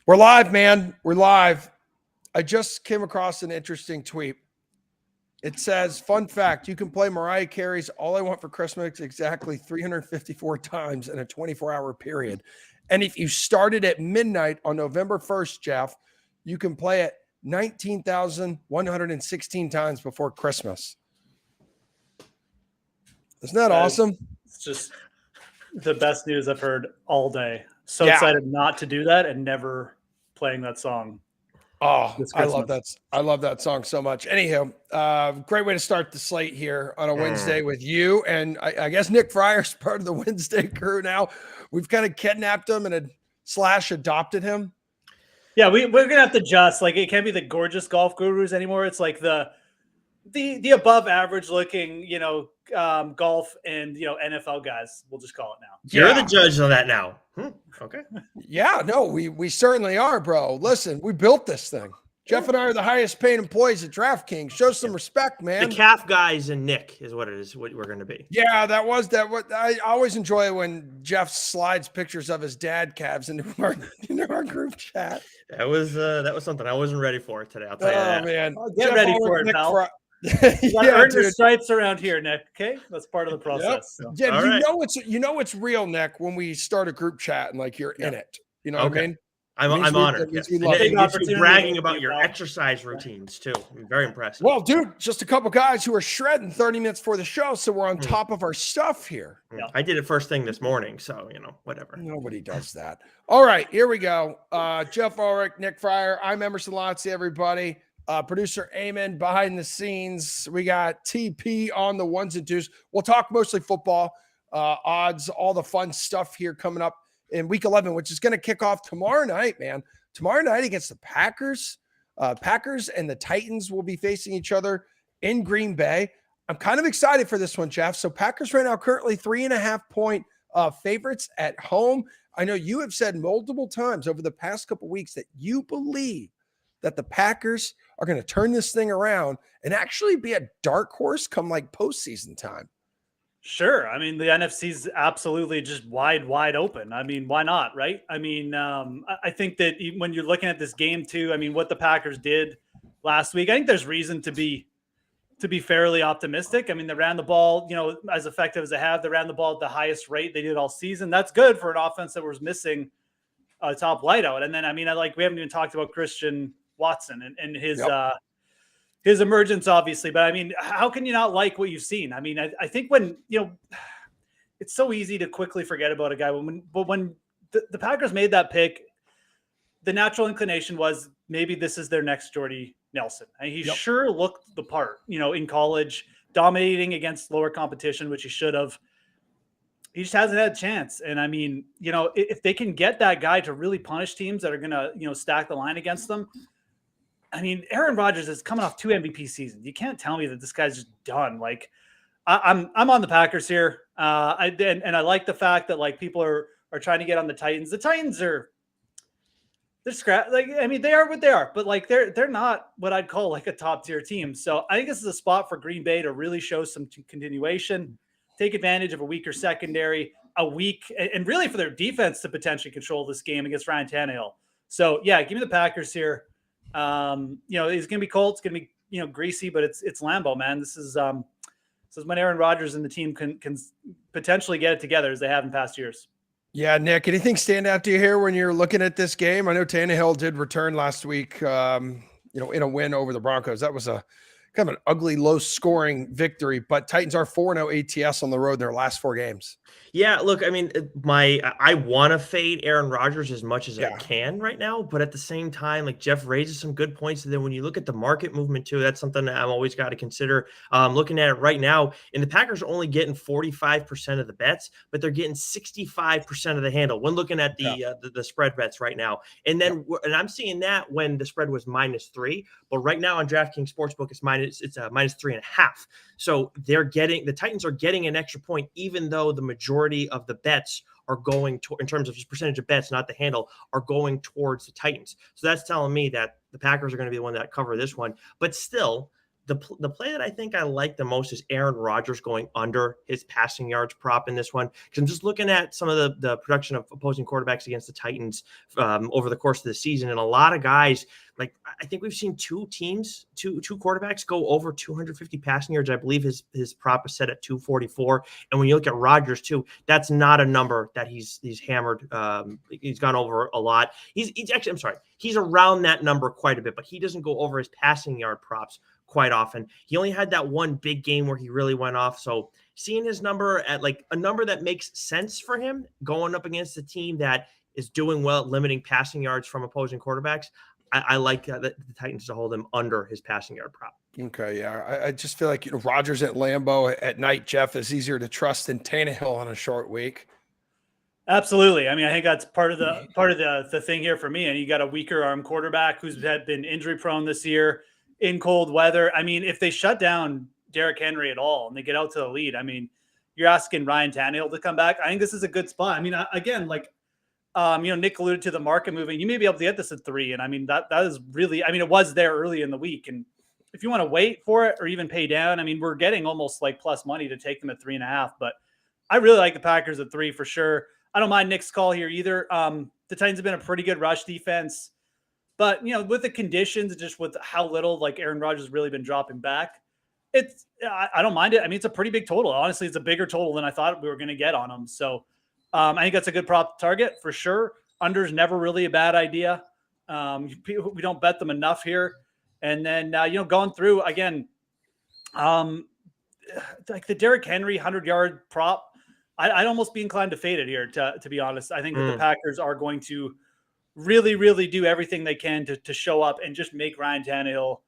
We're live, man. We're live. I just came across an interesting tweet. It says, fun fact, you can play Mariah Carey's All I Want for Christmas exactly 354 times in a 24-hour period. And if you started at midnight on November 1st, Jeff, you can play it 19,116 times before Christmas. Isn't that awesome? It's just the best news I've heard all day. So excited not to do that and never playing that song. Oh, I love that. I love that song so much. Anyhow, great way to start the slate here on a Wednesday with you. And I guess Nick Fryer's part of the Wednesday crew now. We've kind of kidnapped him and adopted him. Yeah, we're going to have to adjust. Like, it can't be the gorgeous golf gurus anymore. It's like the above average looking, golf and, NFL guys. We'll just call it now. You're the judge on that now. Okay. Yeah, no, we certainly are, bro. Listen, we built this thing. Jeff and I are the highest paid employees at DraftKings. Show some respect, man. The calf guys and Nick is what it is, what we're going to be. Yeah, that was what I always enjoy when Jeff slides pictures of his dad calves into our group chat. That was something I wasn't ready for today. I'll tell you that. Oh man, get ready for it, pal. You gotta earn your stripes around here, Nick. Okay, that's part of the process. Yep. So. Yeah, you know it's real, Nick, when we start a group chat and like you're in it. You know what I mean? I'm honored. Yes. And you bragging about your exercise routines too. Very impressive. Well, dude, just a couple guys who are shredding 30 minutes before the show, so we're on top of our stuff here. Yeah. I did it first thing this morning, so whatever. Nobody does that. All right, here we go. Jeff Ulrich, Nick Fryer. I'm Emerson Lotzi, everybody. Producer Eamon behind the scenes. We got TP on the ones and twos. We'll talk mostly football, odds, all the fun stuff here coming up in week 11, which is going to kick off tomorrow night, man. Tomorrow night against the Packers. Packers and the Titans will be facing each other in Green Bay. I'm kind of excited for this one, Jeff. So Packers right now currently 3.5-point favorites at home. I know you have said multiple times over the past couple weeks that you believe that the Packers are going to turn this thing around and actually be a dark horse come like postseason time. Sure. I mean, the NFC's absolutely just wide open. I mean, why not, right? I mean, I think that when you're looking at this game too, I mean, what the Packers did last week, I think there's reason to be fairly optimistic. I mean, they ran the ball, as effective as they have. They ran the ball at the highest rate they did all season. That's good for an offense that was missing a top wideout. And then, I mean, we haven't even talked about Christian Watson and his emergence, obviously. But I mean, how can you not like what you've seen? I mean, I think when, it's so easy to quickly forget about a guy. But when the Packers made that pick, the natural inclination was maybe this is their next Jordy Nelson. And he sure looked the part, in college, dominating against lower competition, which he should have. He just hasn't had a chance. And I mean, if they can get that guy to really punish teams that are going to, stack the line against them. I mean, Aaron Rodgers is coming off 2 MVP seasons. You can't tell me that this guy's just done. Like, I'm on the Packers here. I like the fact that like people are trying to get on the Titans. The Titans they're scrap. Like, I mean, they are what they are, but like they're not what I'd call like a top tier team. So I think this is a spot for Green Bay to really show some continuation, take advantage of a weaker secondary, and really for their defense to potentially control this game against Ryan Tannehill. So yeah, give me the Packers here. It's gonna be cold. It's gonna be greasy, but it's Lambeau, man. This is when Aaron Rodgers and the team can potentially get it together as they have in past years. Yeah, Nick, anything stand out to you here when you're looking at this game? I know Tannehill did return last week, in a win over the Broncos. That was a kind of an ugly, low-scoring victory, but Titans are 4-0 ATS on the road in their last 4 games. Yeah, look, I mean, I want to fade Aaron Rodgers as much as I can right now, but at the same time, like Jeff raises some good points. And then when you look at the market movement too, that's something that I'm always got to consider. Looking at it right now, and the Packers are only getting 45% of the bets, but they're getting 65% of the handle when looking at the spread bets right now. And then and I'm seeing that when the spread was -3, but right now on DraftKings Sportsbook it's -3.5. So the Titans are getting an extra point, even though the majority of the bets are going to, in terms of just percentage of bets, not the handle, are going towards the Titans. So that's telling me that the Packers are going to be the one that cover this one. But still, the play that I think I like the most is Aaron Rodgers going under his passing yards prop in this one. Because I'm just looking at some of the production of opposing quarterbacks against the Titans over the course of the season. And a lot of guys, like I think we've seen two quarterbacks go over 250 passing yards. I believe his prop is set at 244. And when you look at Rodgers too, that's not a number that he's hammered. He's gone over a lot. He's actually, I'm sorry, he's around that number quite a bit, but he doesn't go over his passing yard props quite often. He only had that one big game where he really went off. So seeing his number at like a number that makes sense for him going up against a team that is doing well at limiting passing yards from opposing quarterbacks, I like the Titans to hold him under his passing yard prop. Okay, yeah. I just feel like Rodgers at Lambeau at night, Jeff, is easier to trust than Tannehill on a short week. Absolutely. I mean, I think that's part of the thing here for me. And you got a weaker arm quarterback who's been injury prone this year in cold weather. I mean, if they shut down Derrick Henry at all and they get out to the lead, I mean, you're asking Ryan Tannehill to come back. I think this is a good spot. I mean, again, like, Nick alluded to the market moving. You may be able to get this at 3. And I mean, that is really, I mean, it was there early in the week. And if you want to wait for it or even pay down, I mean, we're getting almost like plus money to take them at 3.5, but I really like the Packers at 3 for sure. I don't mind Nick's call here either. The Titans have been a pretty good rush defense, but with the conditions, just with how little like Aaron Rodgers has really been dropping back, I don't mind it. I mean, it's a pretty big total. Honestly, it's a bigger total than I thought we were going to get on them. So I think that's a good prop target for sure. Under is never really a bad idea. We don't bet them enough here. And then, going through again, like the Derrick Henry 100-yard prop, I'd almost be inclined to fade it here, to be honest. I think that the Packers are going to really, really do everything they can to show up and just make Ryan Tannehill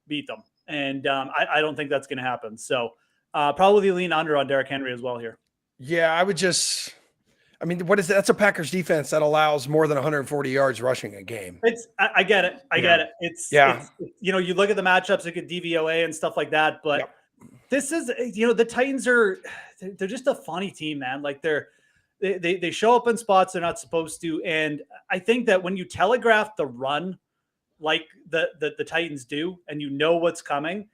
beat them. And I don't think that's going to happen. So probably lean under on Derrick Henry as well here. Yeah, I mean, what is that? That's a Packers defense that allows more than 140 yards rushing a game. I get it. I get it. It's you look at the matchups, like a DVOA and stuff like that, but this is, the Titans they're just a funny team, man. Like they show up in spots they're not supposed to. And I think that when you telegraph the run, like the Titans do, and what's coming,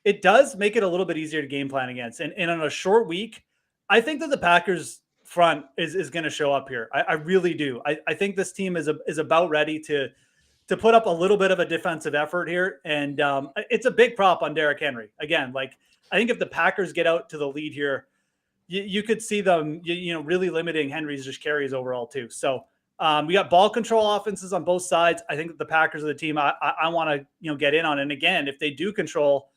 it does make it a little bit easier to game plan against. And on a short week, I think that the Packers front is going to show up here. I really do. I think this team is about ready to put up a little bit of a defensive effort here. And it's a big prop on Derrick Henry. Again, like I think if the Packers get out to the lead here, you could see them, really limiting Henry's just carries overall too. So we got ball control offenses on both sides. I think that the Packers are the team I want to, get in on. And again, if they do control,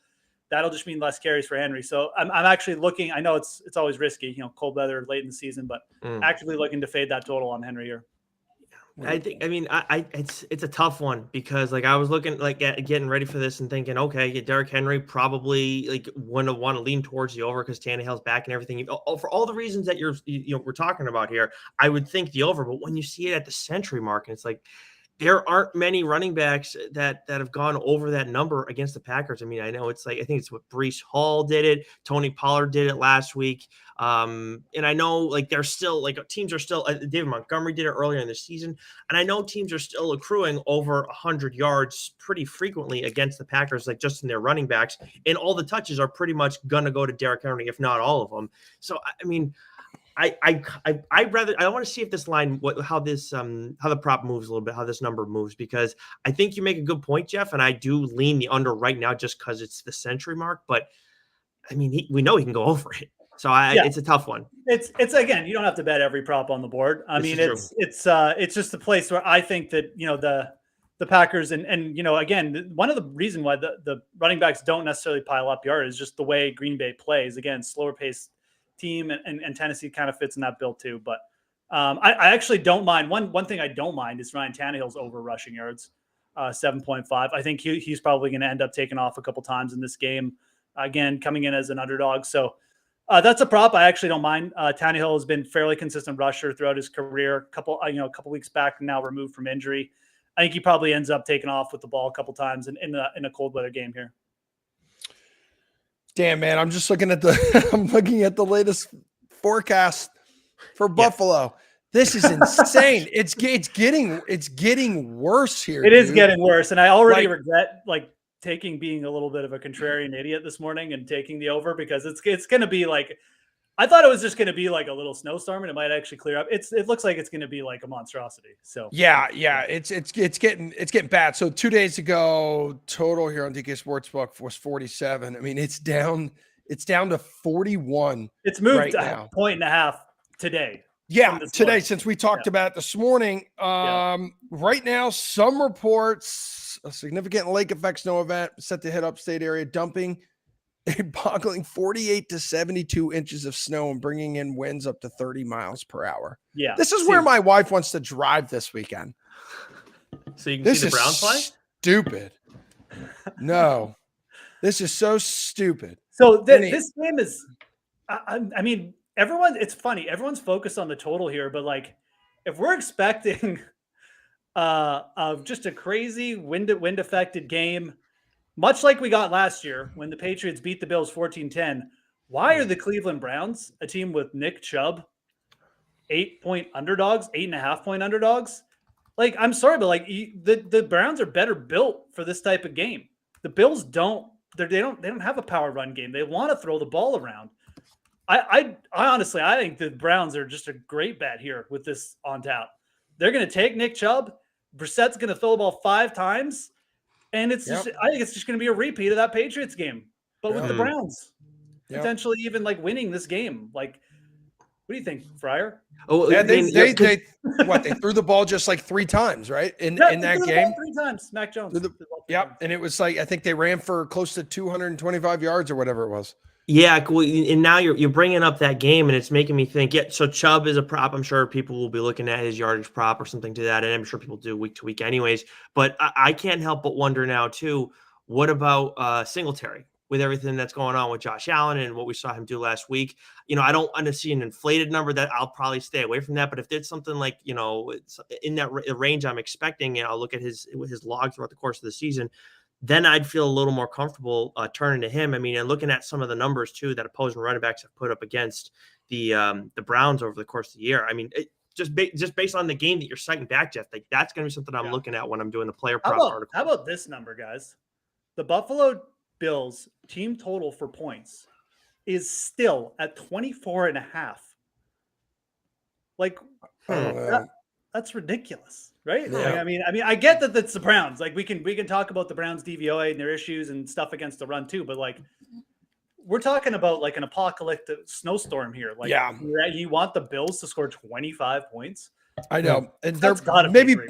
that'll just mean less carries for Henry. So I'm actually looking. I know it's always risky, cold weather late in the season, but actively looking to fade that total on Henry here. It's a tough one because like I was looking like at getting ready for this and thinking, okay, Derrick Henry probably like wouldn't want to lean towards the over because Tannehill's back and everything. For all the reasons that we're talking about here, I would think the over. But when you see it at the century mark, and it's like, there aren't many running backs that have gone over that number against the Packers. I mean, I know it's like, I think it's what Breece Hall did it. Tony Pollard did it last week. And I know like they're still like teams are still, David Montgomery did it earlier in the season. And I know teams are still accruing over 100 yards pretty frequently against the Packers, like just in their running backs. And all the touches are pretty much going to go to Derrick Henry, if not all of them. So, I mean, I want to see if this line, how the prop moves a little bit, how this number moves, because I think you make a good point, Jeff, and I do lean the under right now just because it's the century mark. But I mean, we know he can go over it, so it's a tough one. It's again, you don't have to bet every prop on the board. I mean, it's just a place where I think that the Packers and again, one of the reasons why the running backs don't necessarily pile up yard is just the way Green Bay plays. Again, slower pace team, and Tennessee kind of fits in that bill too. But I actually don't mind. One thing I don't mind is Ryan Tannehill's over rushing yards, 7.5. I think he's probably going to end up taking off a couple times in this game. Again, coming in as an underdog. So that's a prop I actually don't mind. Tannehill has been fairly consistent rusher throughout his career. A couple weeks back now, removed from injury. I think he probably ends up taking off with the ball a couple times in a cold weather game here. Damn, man, I'm just looking at the latest forecast for Buffalo. This is insane. It's getting worse here. It is getting worse, and I already regret like taking being a little bit of a contrarian idiot this morning and taking the over because it's going to be like, I thought it was just going to be like a little snowstorm and it might actually clear up. It looks like it's going to be like a monstrosity. So yeah, it's getting bad. So 2 days ago, total here on DK Sportsbook was 47. I mean, it's down to 41. It's moved right a now. point and a half today. Yeah, today since we talked about it this morning. Right now, some reports a significant lake effect snow event set to hit upstate area, dumping a boggling 48 to 72 inches of snow and bringing in winds up to 30 miles per hour. Yeah, this is where my wife wants to drive this weekend. So you can see the Browns play? Stupid. No, this is so stupid. So this game is, I mean, it's funny. Everyone's focused on the total here, but like, if we're expecting just a crazy wind affected game, much like we got last year when the Patriots beat the Bills 14-10, why are the Cleveland Browns, a team with Nick Chubb, 8.5 point underdogs? Like, I'm sorry, but like the Browns are better built for this type of game. The Bills don't have a power run game. They want to throw the ball around. I honestly, I think the Browns are just a great bet here with this on tap. They're going to take Nick Chubb. Brissett's going to throw the ball 5 times. And it's just, I think it's just going to be a repeat of that Patriots game, but with the Browns potentially even like winning this game. Like, what do you think, Fryer? Oh, yeah, they threw the ball just like 3 times, right? In that game, 3 times. Mac Jones. And it was like I think they ran for close to 225 yards or whatever it was. Yeah, well, and now you're bringing up that game, and it's making me think. Yeah, so Chubb is a prop. I'm sure people will be looking at his yardage prop or something to that, and I'm sure people do week to week, anyways. But I can't help but wonder now too. What about Singletary with everything that's going on with Josh Allen and what we saw him do last week? You know, I don't want to see an inflated number. That I'll probably stay away from that. But if there's something like it's in that range I'm expecting, and I'll look at his log throughout the course of the season, then I'd feel a little more comfortable turning to him. I mean, and looking at some of the numbers too that opposing running backs have put up against the Browns over the course of the year. I mean, just based on the game that you're citing back, Jeff, like that's going to be something I'm looking at when I'm doing the player prop article. How about this number, guys? The Buffalo Bills team total for points is still at 24.5. Like, that's ridiculous, right? Yeah. Like, I mean, I get that that's the Browns. Like, we can talk about the Browns DVOA and their issues and stuff against the run too, but like, we're talking about like an apocalyptic snowstorm here. Like, you want the Bills to score 25 points? I know, and that's gotta maybe. be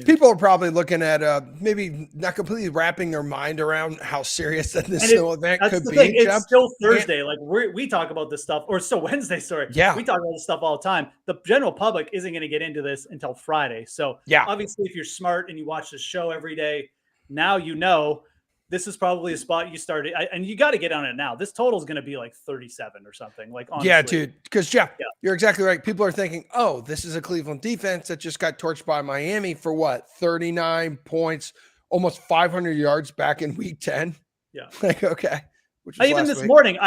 People are probably looking at maybe not completely wrapping their mind around how serious that this snow event could be. It's still Thursday. Like we talk about this stuff, or so Wednesday. Sorry, yeah, we talk about this stuff all the time. The general public isn't going to get into this until Friday. So obviously, if you're smart and you watch this show every day, now you know this is probably a spot you started, and you got to get on it now. This total is going to be like 37 or something. Like, honestly. Yeah, dude. Because Jeff, you're exactly right. People are thinking, "Oh, this is a Cleveland defense that just got torched by Miami for what? 39 points, almost 500 yards back in Week 10." Yeah. Like, okay. Even this morning,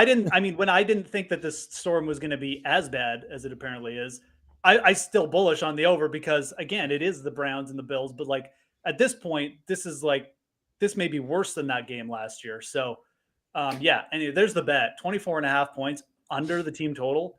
when I didn't think that this storm was going to be as bad as it apparently is, I still bullish on the over because again, it is the Browns and the Bills, but like at this point, this may be worse than that game last year. So, anyway, there's the bet. 24.5 points under the team total.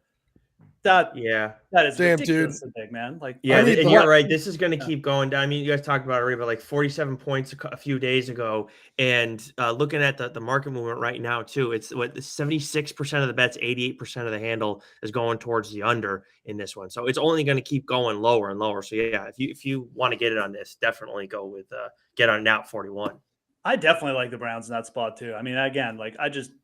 That is damn, ridiculous, dude. Big man. Like, and you're right. This is going to keep going down. I mean, you guys talked about it already, but like 47 points a few days ago, and looking at the market movement right now too, it's 76% of the bets, 88% of the handle is going towards the under in this one. So it's only going to keep going lower and lower. So if you want to get it on this, definitely go with get on it now at 41. I definitely like the Browns in that spot too. I mean, again, like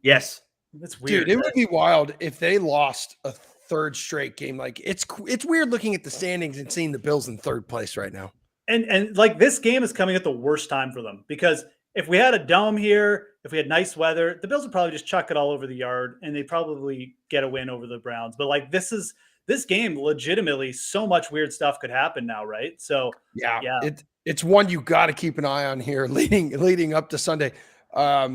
yes, it's weird. Dude, it would be wild if they lost a third straight game. Like it's weird looking at the standings and seeing the Bills in third place right now. And like this game is coming at the worst time for them because if we had a dome here, if we had nice weather, the Bills would probably just chuck it all over the yard and they'd probably get a win over the Browns. But like this game legitimately so much weird stuff could happen now, right? So it's one you got to keep an eye on here leading up to Sunday. I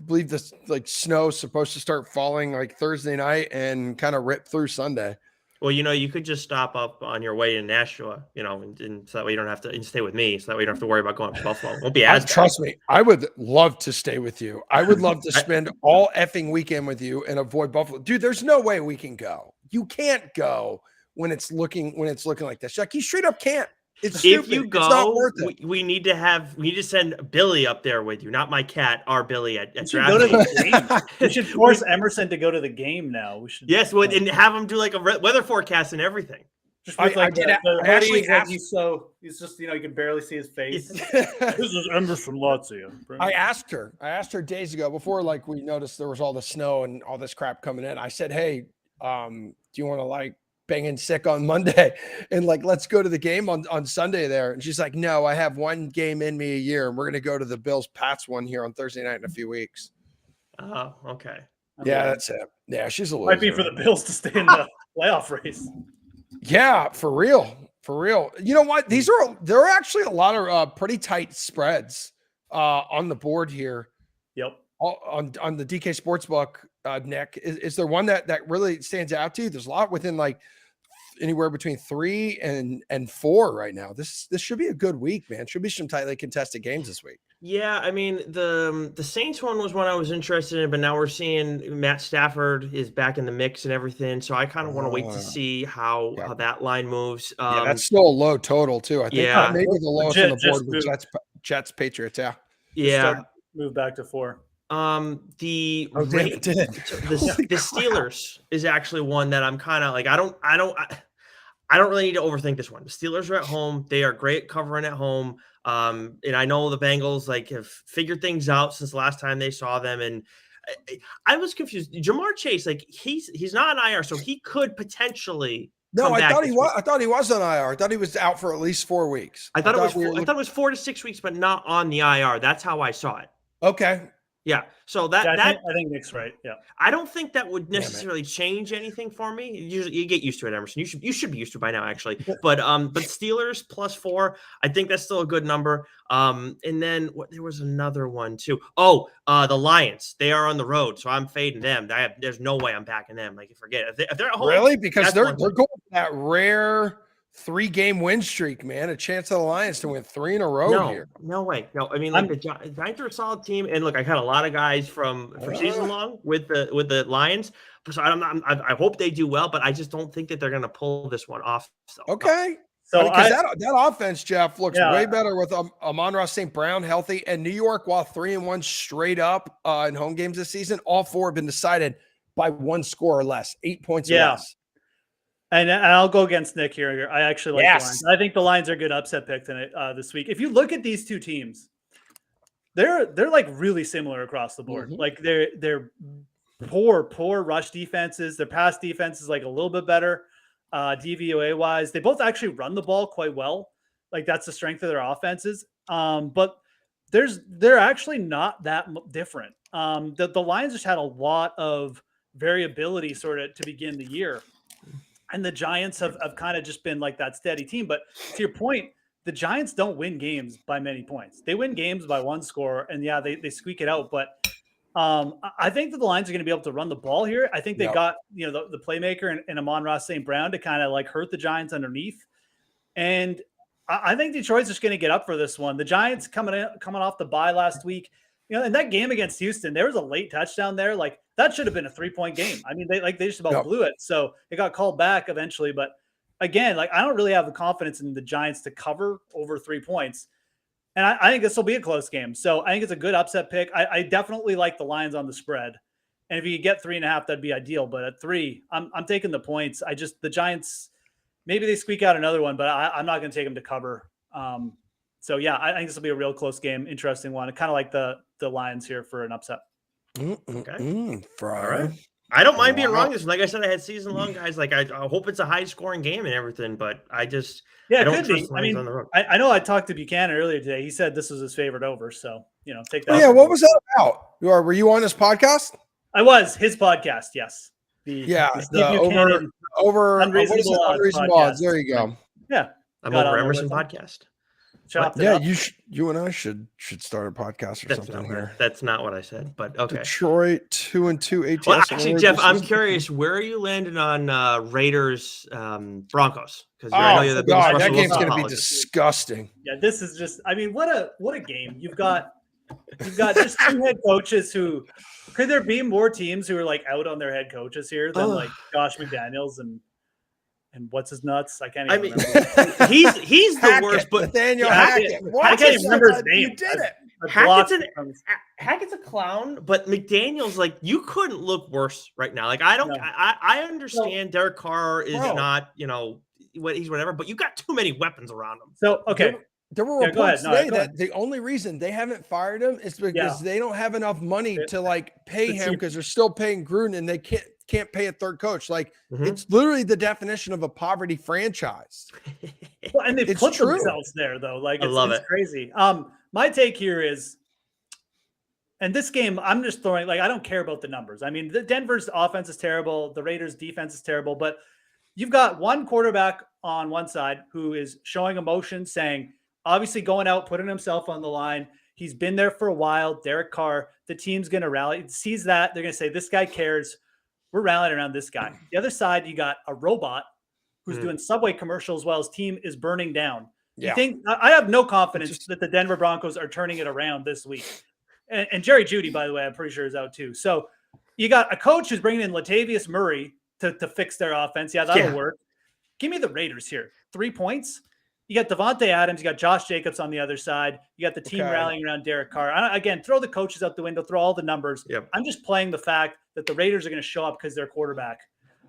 believe this like snow is supposed to start falling like Thursday night and kind of rip through Sunday. Well, you could just stop up on your way to Nashua, and so that way you don't have to and stay with me. So that way you don't have to worry about going to Buffalo. It won't be as bad. Trust me, I would love to stay with you. I would love to I- spend all effing weekend with you and avoid Buffalo. Dude, there's no way we can go. You can't go when it's looking like this. Like, you straight up can't. It's stupid. If you It's not go, worth it. we need to send Billy up there with you, not my cat, our Billy at We should go to DraftKings. the game. We should force Emerson to go to the game now. We should. Yes, and have him do like a weather forecast and everything. Just with like I actually actually asked- he's just you can barely see his face. I This is Emerson Lazio. asked her days ago before, like, we noticed there was all the snow and all this crap coming in. I said, hey, do you want to like banging sick on Monday and like let's go to the game on Sunday there? And she's like, no, I have one game in me a year, and we're gonna go to the Bills Pats one here on Thursday night in a few weeks. Oh, okay. Yeah, that's it. Yeah, she's a loser. Might be for the Bills to stay in the playoff race. Yeah, for real. You know what? There are actually a lot of pretty tight spreads on the board here. Yep. On the DK Sportsbook, Nick. Is there one that really stands out to you? There's a lot within like anywhere between 3 and 4 right now. This should be a good week, man. Should be some tightly contested games this week. Yeah, I mean the Saints one was one I was interested in, but now we're seeing Matt Stafford is back in the mix and everything. So I kind of want to wait to see how that line moves. Yeah, that's still a low total too. I think maybe the lowest on the board with Jets Patriots. Yeah. Move back to 4. The it did. The Steelers is actually one that I'm kind of like, I don't really need to overthink this one. The Steelers are at home. They are great covering at home. And I know the Bengals like have figured things out since the last time they saw them. And I was confused. Jamar Chase, like he's not on IR, so he could potentially. No, I thought he was. I thought he was on IR. I thought he was out for at least 4 weeks. I thought it was 4 to 6 weeks, but not on the IR. That's how I saw it. Okay. Yeah. So I think Nick's right. Yeah. I don't think that would necessarily change anything for me. You get used to it, Emerson. You should be used to it by now, actually. But Steelers +4, I think that's still a good number. And then there was another one too. Oh, the Lions. They are on the road, so I'm fading them. There's no way I'm backing them. Like, forget it. If they're at home, really, because they're going for that rare 3-game win streak, man. A chance of the Lions to win 3 in a row here. No way. No, I mean, like the Giants are a solid team, and look, I had a lot of guys for season long with the Lions. So I hope they do well, but I just don't think that they're going to pull this one off. So. Okay. So because that offense, Jeff, looks way better with Amon-Ra St. Brown healthy, and New York, while 3-1 straight up in home games this season, all 4 have been decided by 1 score or less, 8 points or less. And I'll go against Nick here. I actually like the Lions. I think the Lions are a good upset pick tonight, this week. If you look at these two teams, they're like really similar across the board. Mm-hmm. Like they're poor rush defenses. Their pass defense is like a little bit better, DVOA wise. They both actually run the ball quite well. Like that's the strength of their offenses. But they're actually not that different. The Lions just had a lot of variability sort of to begin the year. And the Giants have kind of just been like that steady team. But to your point, the Giants don't win games by many points. They win games by 1 score, and they squeak it out. But I think that the Lions are going to be able to run the ball here. I think they got the playmaker and Amon-Ra St. Brown to kind of like hurt the Giants underneath. And I think Detroit's just going to get up for this one. The Giants coming off the bye last week. In that game against Houston, there was a late touchdown there. Like that should have been a 3-point game. I mean, they just about blew it. So it got called back eventually. But again, like I don't really have the confidence in the Giants to cover over 3 points. And I think this will be a close game. So I think it's a good upset pick. I definitely like the Lions on the spread. And if you could get 3.5, that'd be ideal. But at 3, I'm taking the points. The Giants, maybe they squeak out another one, but I'm not going to take them to cover. So yeah, I think this will be a real close game. Interesting one. Kind of like the Lions here for an upset. Okay. All right. I don't mind being wrong. Like I said, I had season long guys. Like I hope it's a high scoring game and everything, but I just it could be. I mean, I know I talked to Buchanan earlier today. He said this was his favorite over. So take that. Oh, yeah. What was that about? Were you on this podcast? I was his podcast. Yes. The over unreasonable odds. There you go. Yeah. I'm over Emerson podcast. chopped it Yeah, up. you and I should start a podcast or something here. That's not what I said, but okay. Detroit 2-2 ATS. Well, actually, Jeff, I'm curious, where are you landing on Raiders Broncos? Because I know you're the biggest God, Russell that game's Wilson going to be apologist. disgusting. Yeah, this is just. I mean, what a game. You've got just two head coaches who. Could there be more teams who are like out on their head coaches here than like Josh McDaniels and what's his nuts? I can't even remember. he's the Hackett, worst, but Nathaniel Hackett. Hackett. I can't even remember his name. You did it. Hackett's a clown, but McDaniels, like, you couldn't look worse right now. Like, I understand Derek Carr is not, he's whatever, but you got too many weapons around him. So, okay. There were reports today that the only reason they haven't fired him is because they don't have enough money to like pay him because they're still paying Gruden and they can't pay a third coach. Like it's literally the definition of a poverty franchise. Well, and they put themselves there though. Like it's crazy. My take here is, and this game, I'm just throwing, like, I don't care about the numbers. I mean, the Denver's offense is terrible. The Raiders defense is terrible, but you've got one quarterback on one side who is showing emotion, saying, obviously going out, putting himself on the line. He's been there for a while. Derek Carr, the team's going to rally. It sees that. They're going to say, this guy cares. We're rallying around this guy. The other side, you got a robot who's doing Subway commercials while his team is burning down. Yeah. I have no confidence that the Denver Broncos are turning it around this week. And Jerry Jeudy, by the way, I'm pretty sure is out too. So you got a coach who's bringing in Latavius Murray to fix their offense. Yeah, that'll work. Give me the Raiders here. 3 points. You got Devontae Adams. You got Josh Jacobs on the other side. You got the team rallying around Derek Carr. Again, throw the coaches out the window. Throw all the numbers. Yep. I'm just playing the fact that the Raiders are going to show up because they're quarterback.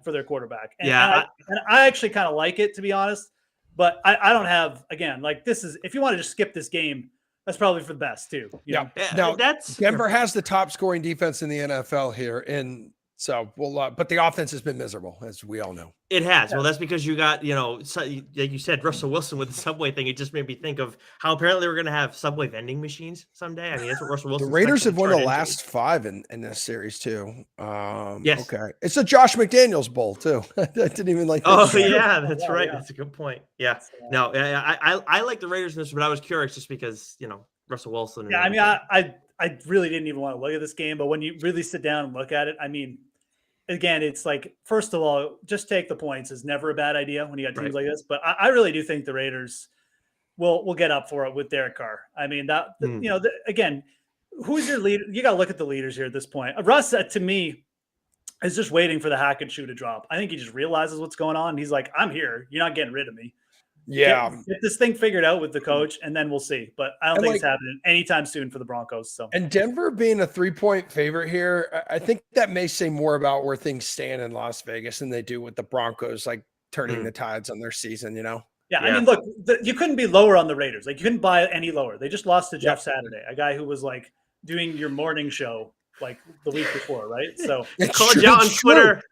And I actually kind of like it, to be honest. But I don't have, again, like, this is, if you want to just skip this game, that's probably for the best too. Yeah. Now Denver has the top scoring defense in the NFL here. And so but the offense has been miserable, as we all know. It has. Well, that's because you got, like you said, Russell Wilson with the Subway thing. It just made me think of how apparently we're going to have Subway vending machines someday. I mean, that's what Russell Wilson. The Raiders have won the last 5 in this series too. Yes. Okay. It's a Josh McDaniels bowl too. I didn't even like. Oh yeah, that's right. Yeah. That's a good point. Yeah. No, I like the Raiders in this, but I was curious just because Russell Wilson. Yeah, I mean, I really didn't even want to look at this game, but when you really sit down and look at it, I mean. Again, it's like, first of all, just take the points is never a bad idea when you got teams like this. But I really do think the Raiders will get up for it with Derek Carr. I mean, again, who's your leader? You got to look at the leaders here at this point. Russ, to me, is just waiting for the hack and shoe to drop. I think he just realizes what's going on. He's like, I'm here. You're not getting rid of me. Yeah. Get this thing figured out with the coach, and then we'll see. But I don't think it's happening anytime soon for the Broncos. So, and Denver being a 3-point favorite here, I think that may say more about where things stand in Las Vegas than they do with the Broncos, like turning the tides on their season, Yeah, I mean, look, you couldn't be lower on the Raiders. Like, you couldn't buy any lower. They just lost to Jeff Saturday, a guy who was like doing your morning show like the week before, right? So called you on Twitter.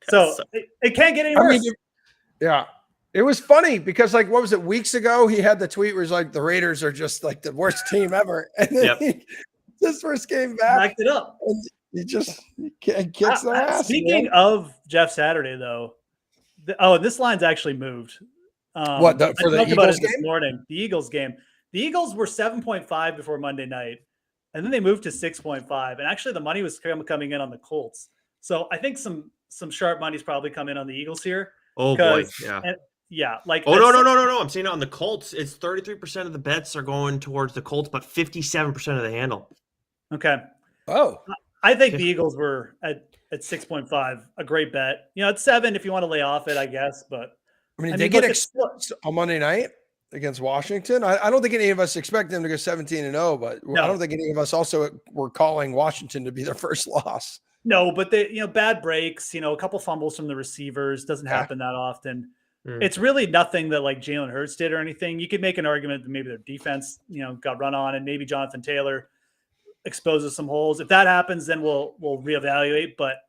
So it can't get any worse. It was funny because, like, what was it, weeks ago, he had the tweet where he's like, the Raiders are just like the worst team ever. And then this first game back. Backed it up. And he just kicks their ass. Speaking of Jeff Saturday, though, this line's actually moved. For the Eagles game? This morning, the Eagles game. The Eagles were 7.5 before Monday night, and then they moved to 6.5. And actually, the money was coming in on the Colts. So I think some sharp money's probably come in on the Eagles here. Oh, boy. Yeah. Like, no. I'm seeing it on the Colts. It's 33% of the bets are going towards the Colts, but 57% of the handle. Okay. Oh, I think the Eagles were at 6.5, a great bet. It's 7 if you want to lay off it, I guess. But I mean, they get on Monday night against Washington. I don't think any of us expect them to go 17-0, but I don't think any of us also were calling Washington to be their first loss. No, but they, bad breaks, a couple fumbles from the receivers doesn't happen that often. It's really nothing that like Jalen Hurts did or anything. You could make an argument that maybe their defense, got run on, and maybe Jonathan Taylor exposes some holes. If that happens, then we'll reevaluate. But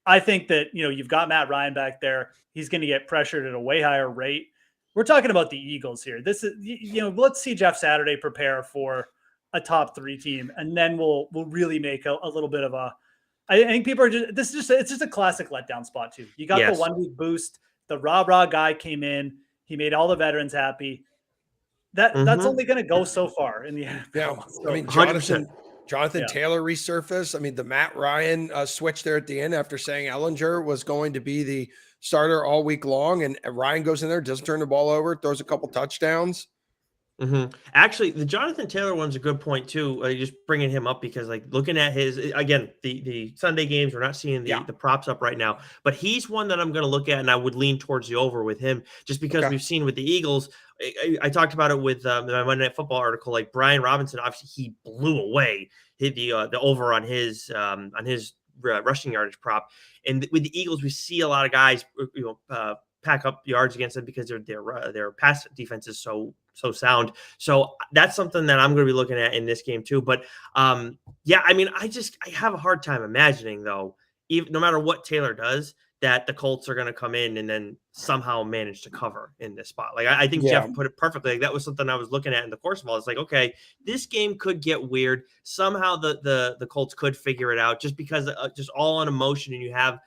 I think that, you've got Matt Ryan back there. He's going to get pressured at a way higher rate. We're talking about the Eagles here. This is, let's see Jeff Saturday prepare for a top 3 team, and then we'll really make a little bit of a. I think people are it's just a classic letdown spot too. You got the 1 week boost. The rah-rah guy came in. He made all the veterans happy. that's only going to go so far in the NFL. Yeah, So, I mean, 100%. Jonathan Yeah. Taylor resurfaced. I mean, the Matt Ryan switch there at the end after saying Ellinger was going to be the starter all week long, and Ryan goes in there, doesn't turn the ball over, throws a couple touchdowns. Actually, the Jonathan Taylor one's a good point too. Just bringing him up because, like, looking at his again the Sunday games, we're not seeing the props up right now, but he's one that I'm going to look at, and I would lean towards the over with him, just because we've seen with the Eagles. I talked about it with my Monday Night Football article. Like Brian Robinson, obviously he blew away, hit the over on his rushing yardage prop, and with the Eagles, we see a lot of guys pack up yards against them because their pass defense is so sound. So that's something that I'm going to be looking at in this game too. But yeah, I mean, I have a hard time imagining though, even no matter what Taylor does, that the Colts are going to come in and then somehow manage to cover in this spot. Like I think Jeff put it perfectly. Like, that was something I was looking at in the course of all. It's like, okay, this game could get weird. Somehow the Colts could figure it out just because just all on emotion, and you have,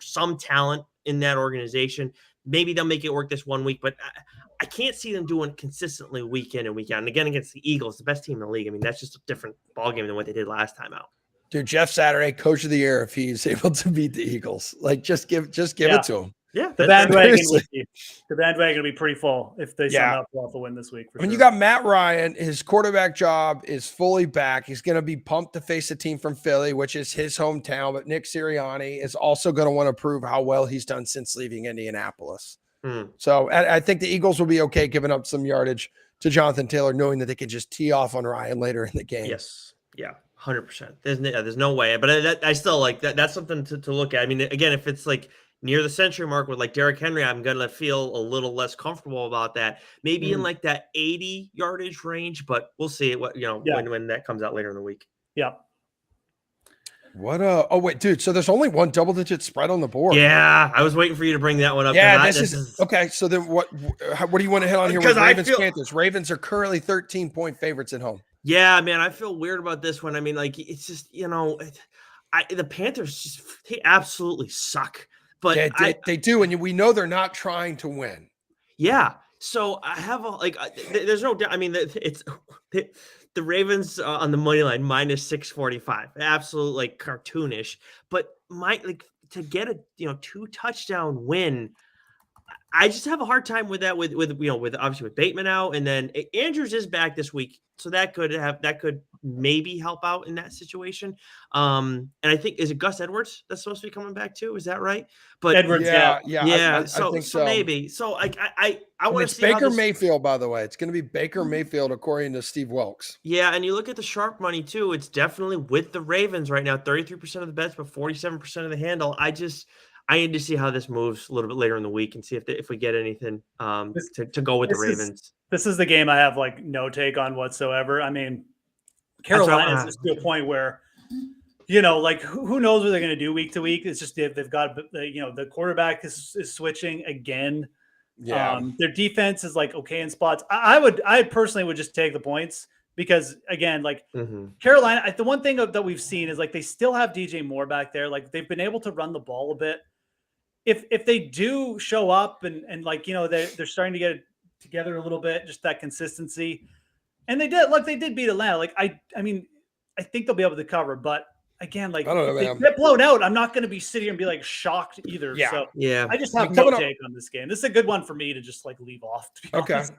some talent in that organization. Maybe they'll make it work this 1 week, but I can't see them doing it consistently week in and week out. And again, against the Eagles, the best team in the league. I mean, that's just a different ballgame than what they did last time out. Dude, Jeff Saturday, coach of the year, if he's able to beat the Eagles. Like, just give it to him. Yeah, the bandwagon will be pretty full if they somehow pull off a win this week. I mean, you got Matt Ryan. His quarterback job is fully back. He's going to be pumped to face a team from Philly, which is his hometown. But Nick Sirianni is also going to want to prove how well he's done since leaving Indianapolis. So I think the Eagles will be okay giving up some yardage to Jonathan Taylor, knowing that they could just tee off on Ryan later in the game. Yes. Yeah. 100%. There's no way, but I still like that. That's something to look at. I mean, again, if it's like near the century mark with like Derrick Henry, I'm going to feel a little less comfortable about that. Maybe in like that 80 yardage range, but we'll see what, when that comes out later in the week. Yeah. What oh wait, dude. So there's only one double-digit spread on the board. Yeah, I was waiting for you to bring that one up. Yeah, this is okay. So then what do you want to hit on here with Ravens Panthers? Ravens are currently 13-point favorites at home. Yeah, man, I feel weird about this one. I mean, like, it's just, the Panthers they absolutely suck. But they do, and we know they're not trying to win. Yeah. So I have there's no doubt. I mean, it's the Ravens on the money line minus 645, absolute like cartoonish. But to get a 2 touchdown win, I just have a hard time with that. With obviously with Bateman out, and then Andrews is back this week, so that could maybe help out in that situation. And I think, is it Gus Edwards that's supposed to be coming back too? Is that right? But Edwards, yeah. I think so. Maybe. So I want to see Baker Mayfield, by the way. It's going to be Baker Mayfield according to Steve Wilkes. Yeah, and you look at the sharp money too. It's definitely with the Ravens right now. 33% of the bets, but 47% of the handle. I need to see how this moves a little bit later in the week and see if we get anything to go with the Ravens. This is the game I have like no take on whatsoever. I mean, Carolina is just to a point where, like who knows what they're going to do week to week. It's just they've got, the quarterback is switching again. Yeah. Their defense is like okay in spots. I personally would just take the points because again, like Carolina, the one thing that we've seen is like they still have DJ Moore back there. Like they've been able to run the ball a bit. If they do show up and like, they're starting to get it together a little bit, just that consistency. And they did beat Atlanta. Like, I mean, I think they'll be able to cover, but again, like I don't know, if they get blown out, I'm not going to be sitting here and be like shocked either. Yeah. So yeah, I just have no take on this game. This is a good one for me to just like leave off. To be honest.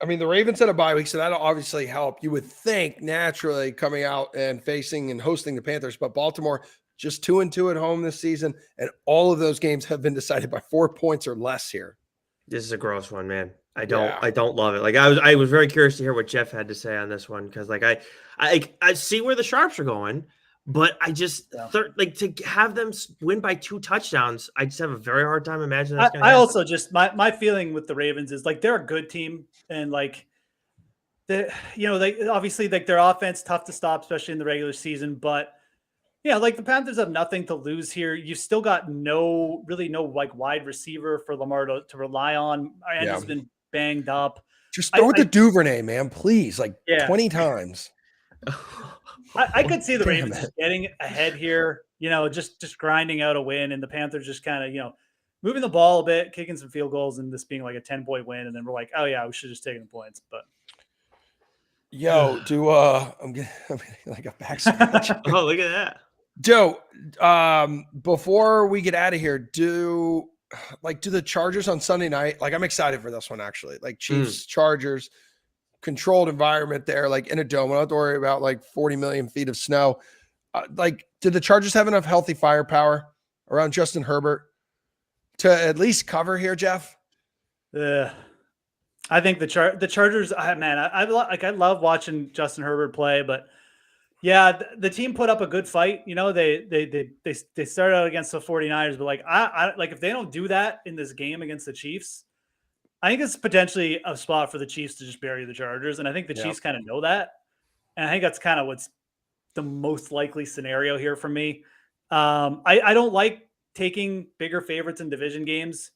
I mean, the Ravens had a bye week, so that'll obviously help. You would think naturally coming out and facing and hosting the Panthers, but Baltimore just 2-2 at home this season, and all of those games have been decided by 4 points or less here. This is a gross one, man. I don't love it. Like I was very curious to hear what Jeff had to say on this one because like I see where the sharps are going, but I just to have them win by 2 touchdowns, I just have a very hard time imagining that's going to happen. Also just my feeling with the Ravens is like they're a good team and like they obviously like their offense tough to stop, especially in the regular season, but yeah, like the Panthers have nothing to lose here. You've still got no like wide receiver for Lamar to rely on. Andrew's been banged up. Just throw the Duvernay, man, please, like 20 times. I could see the Ravens just getting ahead here, just grinding out a win, and the Panthers just kind of, moving the ball a bit, kicking some field goals, and this being like a 10-point win, and then we're like, oh yeah, we should have just taken the points. But Yo, I'm getting like a back scratch. Oh, look at that. Joe, before we get out of here, do the Chargers on Sunday night? Like, I'm excited for this one actually. Like Chiefs, Chargers, controlled environment there, like in a dome. I don't have to worry about like 40 million feet of snow. Did the Chargers have enough healthy firepower around Justin Herbert to at least cover here, Jeff? I think the Chargers. I love watching Justin Herbert play, but yeah, the team put up a good fight. You know, they started out against the 49ers, but like I like if they don't do that in this game against the Chiefs, I think it's potentially a spot for the Chiefs to just bury the Chargers, and I think the Chiefs kind of know that, and I think that's kind of what's the most likely scenario here for me. I don't like taking bigger favorites in division games,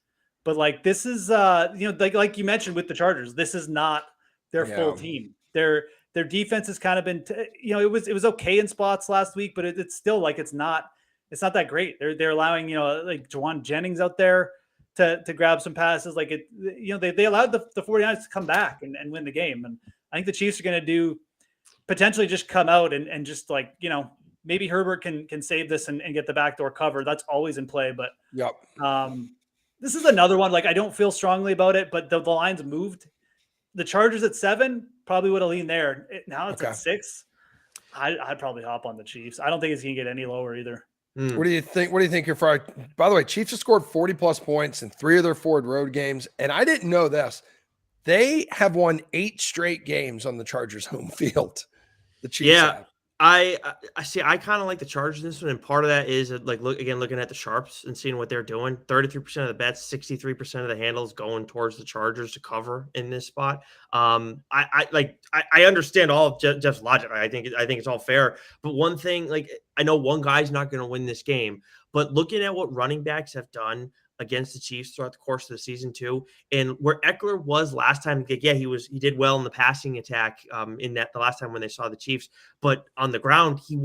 but like this is like you mentioned with the Chargers, this is not their full team. Their defense has kind of been it was okay in spots last week, but it's still like it's not that great. They're allowing like Juwan Jennings out there to grab some passes. Like they allowed the 49ers to come back and win the game, and I think the Chiefs are going to do potentially just come out and just like maybe Herbert can save this and get the backdoor cover. That's always in play, but this is another one. Like I don't feel strongly about it, but the lines moved. The Chargers at 7 probably would have leaned there. Now it's at 6. I'd probably hop on the Chiefs. I don't think it's gonna get any lower either. What do you think? What do you think? By the way, Chiefs have scored 40+ points in 3 of their 4 road games, and I didn't know this. They have won 8 straight games on the Chargers' home field. The Chiefs have. I see. I kind of like the Chargers in this one, and part of that is like looking at the sharps and seeing what they're doing. 33% of the bets, 63% of the handles going towards the Chargers to cover in this spot. I understand all of Jeff's logic. I think it's all fair. But one thing, like I know one guy's not going to win this game, but looking at what running backs have done against the Chiefs throughout the course of the season too, and where Eckler was last time, he did well in the passing attack in that the last time when they saw the Chiefs, but on the ground he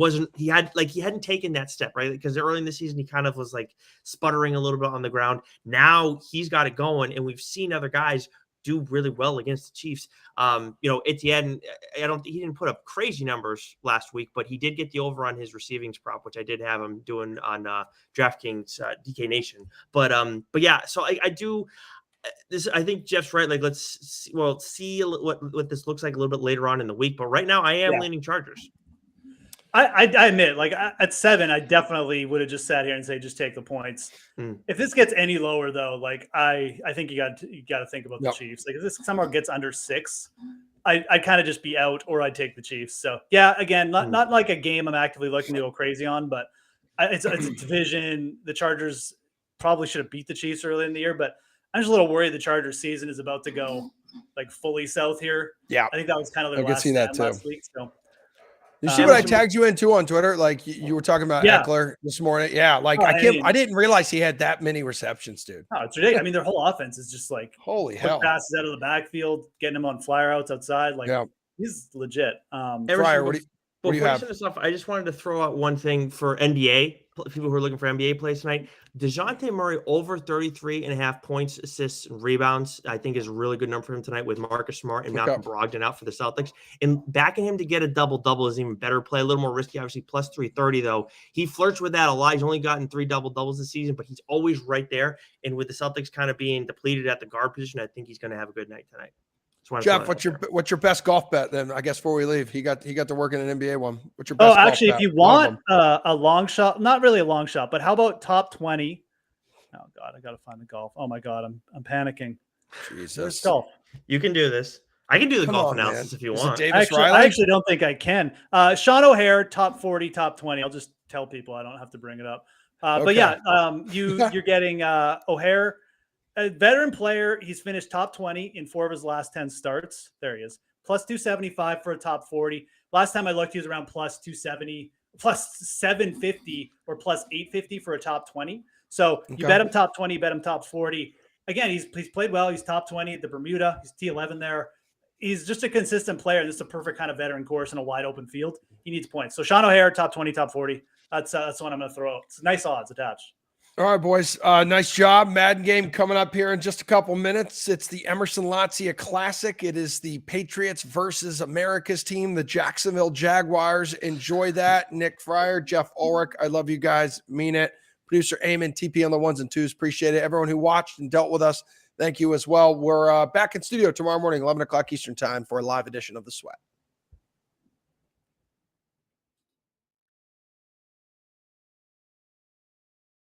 hadn't taken that step, right? Because early in the season he kind of was like sputtering a little bit on the ground. Now he's got it going, and we've seen other guys do really well against the Chiefs. Etienne, he didn't put up crazy numbers last week, but he did get the over on his receivings prop, which I did have him doing on DraftKings DK Nation. But yeah, so I do this. I think Jeff's right. Like let's see what this looks like a little bit later on in the week. But right now, I am leaning Chargers. I admit, like at 7, I definitely would have just sat here and say, just take the points. If this gets any lower, though, like I think you got to think about the Chiefs. Like if this somehow gets under 6, I'd kind of just be out, or I'd take the Chiefs. So yeah, again, not like a game I'm actively looking to go crazy on, but it's a division. The Chargers probably should have beat the Chiefs early in the year, but I'm just a little worried the Chargers season is about to go like fully south here. Yeah, I think that was kind of their last week. So. You see what I tagged you into on Twitter? Like you were talking about Eckler this morning. Yeah, like I didn't realize he had that many receptions, dude. No, it's ridiculous. I mean, their whole offense is just like holy hell, passes out of the backfield, getting him on flyer outs outside. Like he's legit. Fryer, what do you have? I just wanted to throw out one thing for NBA people who are looking for NBA plays tonight. DeJounte Murray over 33.5 points, assists, and rebounds. I think is a really good number for him tonight with Marcus Smart and Malcolm Brogdon out for the Celtics. And backing him to get a double-double is even better play. A little more risky, obviously, plus 330, though. He flirts with that a lot. He's only gotten 3 double-doubles this season, but he's always right there. And with the Celtics kind of being depleted at the guard position, I think he's going to have a good night tonight. Jeff, what's your best golf bet then? I guess before we leave, he got to work in an NBA one. What's your best? Oh, actually, if you want a long shot, not really a long shot, but how about top 20? Oh God, I gotta find the golf. Oh my God, I'm panicking. Jesus, golf. You can do this. I can do the golf analysis if you want. I actually don't think I can. Sean O'Hare, top 40, top 20. I'll just tell people I don't have to bring it up. But yeah, you're getting O'Hare. A veteran player, he's finished top 20 in 4 of his last 10 starts. There he is. Plus 275 for a top 40. Last time I looked, he was around plus 270, plus 750, or plus 850 for a top 20. So you bet him top 20, bet him top 40. Again, he's played well. He's top 20 at the Bermuda. He's T11 there. He's just a consistent player. This is a perfect kind of veteran course in a wide open field. He needs points. So Sean O'Hare, top 20, top 40. That's what I'm going to throw out. It's nice odds attached. All right, boys. Nice job. Madden game coming up here in just a couple minutes. It's the Emerson Latzia Classic. It is the Patriots versus America's team, the Jacksonville Jaguars. Enjoy that. Nick Fryer, Jeff Ulrich. I love you guys. Mean it. Producer Eamon, TP on the ones and twos. Appreciate it. Everyone who watched and dealt with us, thank you as well. We're back in studio tomorrow morning, 11 o'clock Eastern time for a live edition of The Sweat.